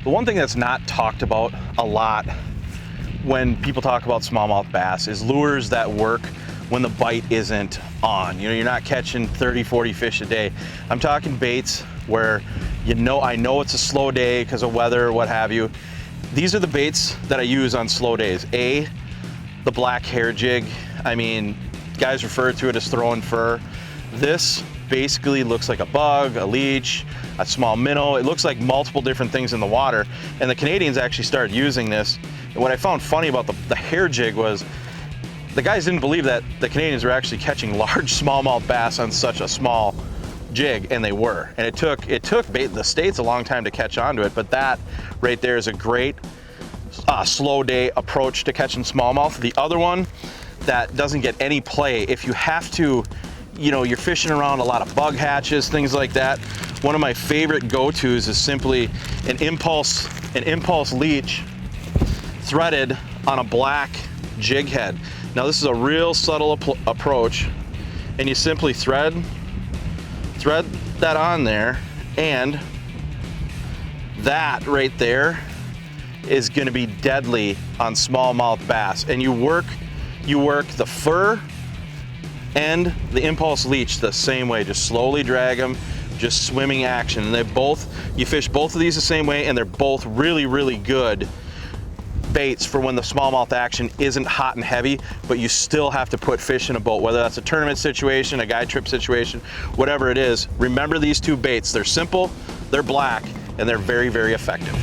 The one thing that's not talked about a lot when people talk about smallmouth bass is lures that work when the bite isn't on. You know, you're not catching 30, 40 fish a day. I'm talking baits where I know it's a slow day because of weather or what have you. These are the baits that I use on slow days. The black hair jig. I mean, guys refer to it as throwing fur. This basically looks like a bug, a leech, a small minnow. It looks like multiple different things in the water. And the Canadians actually started using this. And what I found funny about the hair jig was the guys didn't believe that the Canadians were actually catching large smallmouth bass on such a small jig, and they were. And it took the States a long time to catch on to it, but that right there is a great slow day approach to catching smallmouth. The other one that doesn't get any play, if you have to, you're fishing around a lot of bug hatches, things like that, one of my favorite go-tos is simply an impulse leech threaded on a black jig head. Now this is a real subtle approach, and you simply thread that on there, and that right there is going to be deadly on smallmouth bass. And you work the fur and the impulse leech the same way. Just slowly drag them, just swimming action. And you fish both of these the same way, and they're both really, really good baits for when the smallmouth action isn't hot and heavy, but you still have to put fish in a boat, whether that's a tournament situation, a guide trip situation, whatever it is. Remember these two baits. They're simple, they're black, and they're very, very effective.